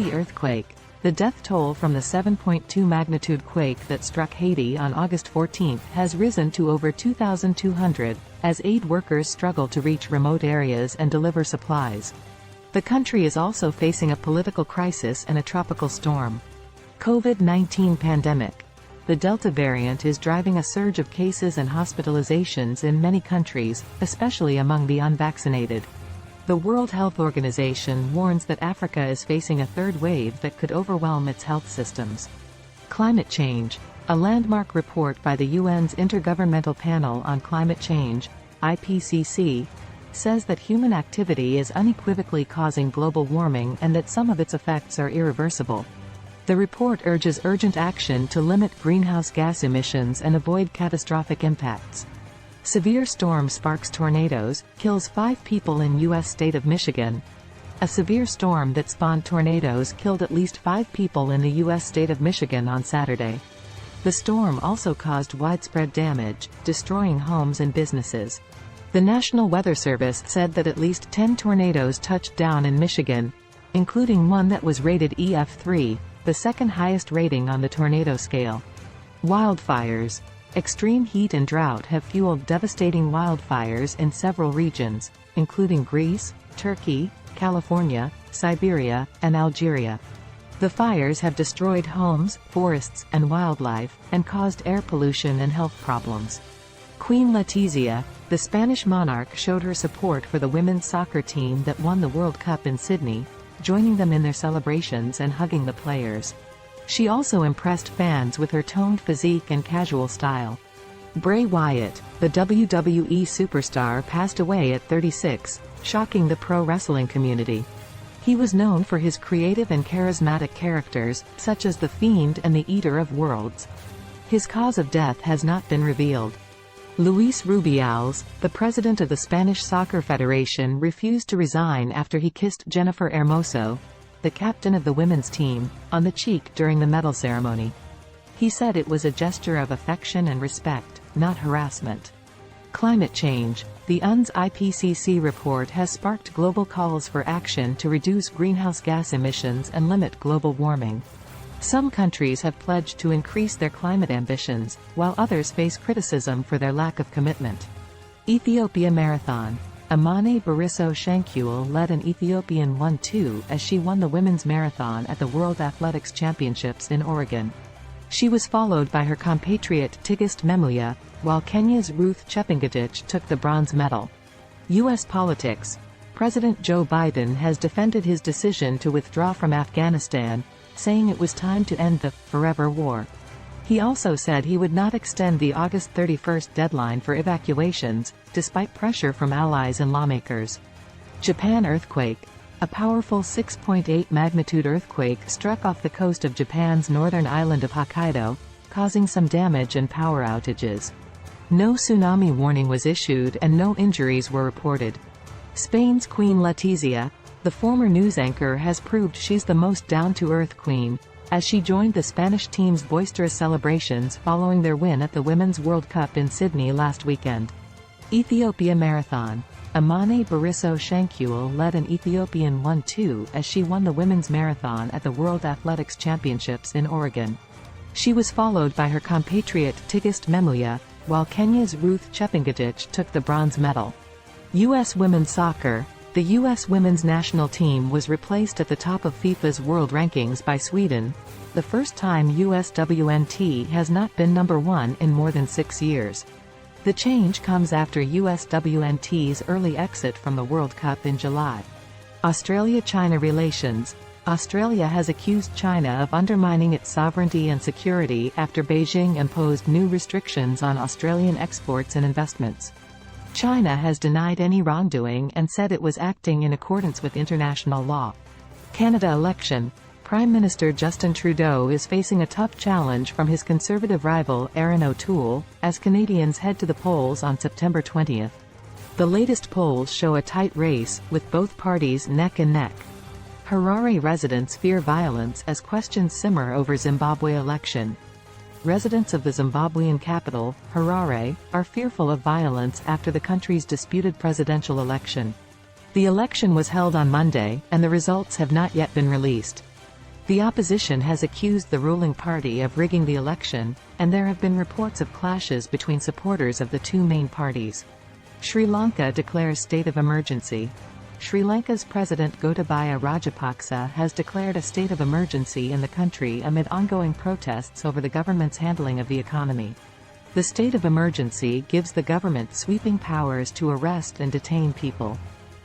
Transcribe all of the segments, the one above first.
Haiti earthquake. The death toll from the 7.2 magnitude quake that struck Haiti on August 14 has risen to over 2,200, as aid workers struggle to reach remote areas and deliver supplies. The country is also facing a political crisis and a tropical storm. COVID-19 pandemic. The Delta variant is driving a surge of cases and hospitalizations in many countries, especially among the unvaccinated. The World Health Organization warns that Africa is facing a third wave that could overwhelm its health systems. Climate change. A landmark report by the UN's Intergovernmental Panel on Climate Change, IPCC, says that human activity is unequivocally causing global warming and that some of its effects are irreversible. The report urges urgent action to limit greenhouse gas emissions and avoid catastrophic impacts. Severe storm sparks tornadoes, kills 5 people in U.S. state of Michigan. A severe storm that spawned tornadoes killed at least 5 people in the U.S. state of Michigan on Saturday. The storm also caused widespread damage, destroying homes and businesses. The National Weather Service said that at least 10 tornadoes touched down in Michigan, including one that was rated EF3, the second highest rating on the tornado scale. Wildfires. Extreme heat and drought have fueled devastating wildfires in several regions, including Greece, Turkey, California, Siberia, and Algeria. The fires have destroyed homes, forests, and wildlife, and caused air pollution and health problems. Queen Letizia, the Spanish monarch, showed her support for the women's soccer team that won the World Cup in Sydney, joining them in their celebrations and hugging the players. She also impressed fans with her toned physique and casual style. Bray Wyatt, the WWE superstar, passed away at 36, shocking the pro wrestling community. He was known for his creative and charismatic characters, such as The Fiend and the Eater of Worlds. His cause of death has not been revealed. Luis Rubiales, the president of the Spanish Soccer Federation, refused to resign after he kissed Jennifer Hermoso, the captain of the women's team, on the cheek during the medal ceremony. He said it was a gesture of affection and respect, not harassment. Climate change. The UN's IPCC report has sparked global calls for action to reduce greenhouse gas emissions and limit global warming. Some countries have pledged to increase their climate ambitions, while others face criticism for their lack of commitment. Ethiopia Marathon. Amane Bariso Shankuel led an Ethiopian 1-2 as she won the women's marathon at the World Athletics Championships in Oregon. She was followed by her compatriot Tigist Memuya, while Kenya's Ruth Chepngetich took the bronze medal. U.S. politics. President Joe Biden has defended his decision to withdraw from Afghanistan, saying it was time to end the forever war. He also said he would not extend the August 31 deadline for evacuations, despite pressure from allies and lawmakers. Japan earthquake. A powerful 6.8 magnitude earthquake struck off the coast of Japan's northern island of Hokkaido, causing some damage and power outages. No tsunami warning was issued and no injuries were reported. Spain's Queen Letizia, the former news anchor, has proved she's the most down-to-earth queen, as she joined the Spanish team's boisterous celebrations following their win at the Women's World Cup in Sydney last weekend. Ethiopia Marathon. Amane Bariso Shankuel led an Ethiopian 1-2 as she won the women's marathon at the World Athletics Championships in Oregon. She was followed by her compatriot Tigist Memuya, while Kenya's Ruth Chepngetich took the bronze medal. U.S. women's soccer. The U.S. women's national team was replaced at the top of FIFA's world rankings by Sweden, the first time USWNT has not been number 1 in more than 6 years. The change comes after USWNT's early exit from the World Cup in July. Australia-China relations. Australia has accused China of undermining its sovereignty and security after Beijing imposed new restrictions on Australian exports and investments. China has denied any wrongdoing and said it was acting in accordance with international law. Canada election. Prime Minister Justin Trudeau is facing a tough challenge from his Conservative rival Erin O'Toole, as Canadians head to the polls on September 20. The latest polls show a tight race, with both parties neck and neck. Harare residents fear violence as questions simmer over Zimbabwe election. Residents of the Zimbabwean capital, Harare, are fearful of violence after the country's disputed presidential election. The election was held on Monday, and the results have not yet been released. The opposition has accused the ruling party of rigging the election, and there have been reports of clashes between supporters of the two main parties. Sri Lanka declares state of emergency. Sri Lanka's President Gotabaya Rajapaksa has declared a state of emergency in the country amid ongoing protests over the government's handling of the economy. The state of emergency gives the government sweeping powers to arrest and detain people.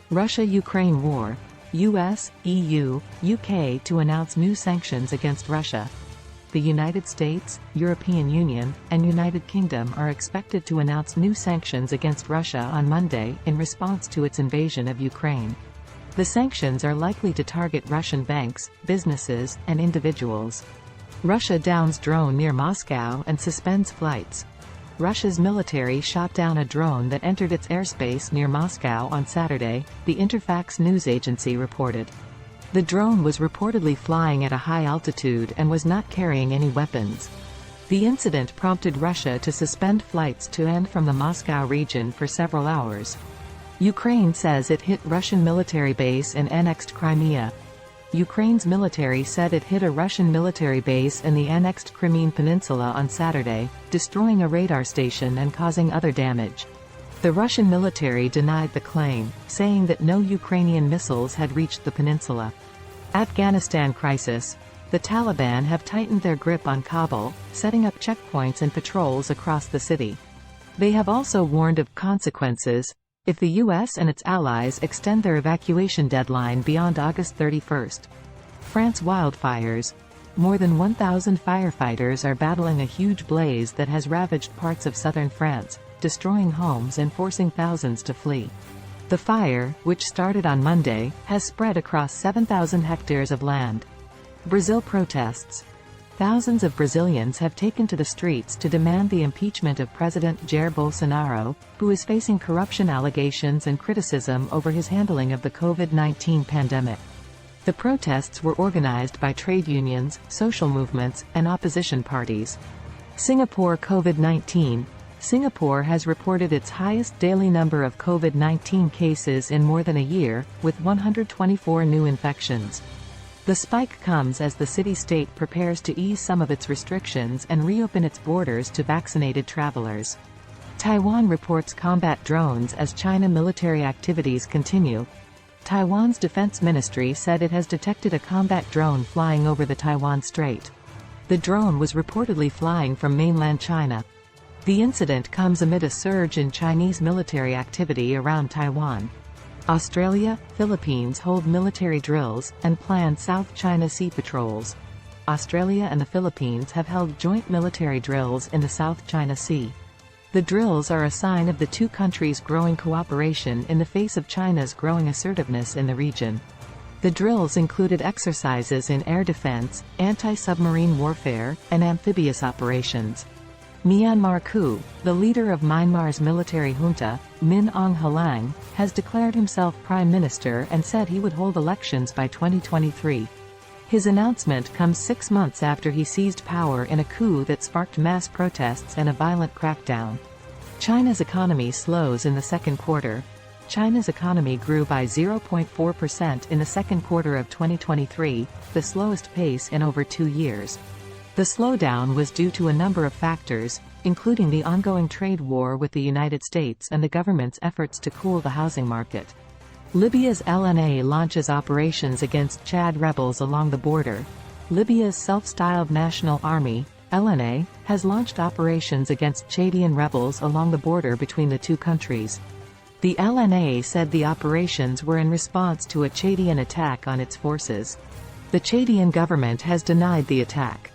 Russia-Ukraine war. US, EU, UK to announce new sanctions against Russia. The United States, European Union, and United Kingdom are expected to announce new sanctions against Russia on Monday in response to its invasion of Ukraine. The sanctions are likely to target Russian banks, businesses, and individuals. Russia downs drone near Moscow and suspends flights. Russia's military shot down a drone that entered its airspace near Moscow on Saturday, the Interfax news agency reported. The drone was reportedly flying at a high altitude and was not carrying any weapons. The incident prompted Russia to suspend flights to and from the Moscow region for several hours. Ukraine says it hit Russian military base in annexed Crimea. Ukraine's military said it hit a Russian military base in the annexed Crimean Peninsula on Saturday, destroying a radar station and causing other damage. The Russian military denied the claim, saying that no Ukrainian missiles had reached the peninsula. Afghanistan crisis. The Taliban have tightened their grip on Kabul, setting up checkpoints and patrols across the city. They have also warned of consequences if the US and its allies extend their evacuation deadline beyond August 31. France wildfires. More than 1,000 firefighters are battling a huge blaze that has ravaged parts of southern France, destroying homes and forcing thousands to flee. The fire, which started on Monday, has spread across 7,000 hectares of land. Brazil protests. Thousands of Brazilians have taken to the streets to demand the impeachment of President Jair Bolsonaro, who is facing corruption allegations and criticism over his handling of the COVID-19 pandemic. The protests were organized by trade unions, social movements, and opposition parties. Singapore COVID-19. Singapore has reported its highest daily number of COVID-19 cases in more than a year, with 124 new infections. The spike comes as the city-state prepares to ease some of its restrictions and reopen its borders to vaccinated travelers. Taiwan reports combat drones as China military activities continue. Taiwan's defense ministry said it has detected a combat drone flying over the Taiwan Strait. The drone was reportedly flying from mainland China. The incident comes amid a surge in Chinese military activity around Taiwan. Australia, Philippines hold military drills, and plan South China Sea patrols. Australia and the Philippines have held joint military drills in the South China Sea. The drills are a sign of the two countries' growing cooperation in the face of China's growing assertiveness in the region. The drills included exercises in air defense, anti-submarine warfare, and amphibious operations. Myanmar coup. The leader of Myanmar's military junta, Min Aung Hlaing, has declared himself prime minister and said he would hold elections by 2023. His announcement comes 6 months after he seized power in a coup that sparked mass protests and a violent crackdown. China's economy slows in the second quarter. China's economy grew by 0.4% in the second quarter of 2023, the slowest pace in over 2 years. The slowdown was due to a number of factors, including the ongoing trade war with the United States and the government's efforts to cool the housing market. Libya's LNA launches operations against Chad rebels along the border. Libya's self-styled National Army, LNA, has launched operations against Chadian rebels along the border between the two countries. The LNA said the operations were in response to a Chadian attack on its forces. The Chadian government has denied the attack.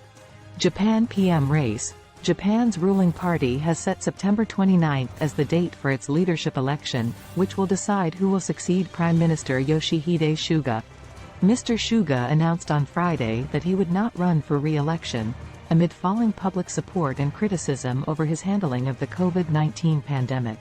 Japan PM race. Japan's ruling party has set September 29 as the date for its leadership election, which will decide who will succeed Prime Minister Yoshihide Suga. Mr. Suga announced on Friday that he would not run for re-election, amid falling public support and criticism over his handling of the COVID-19 pandemic.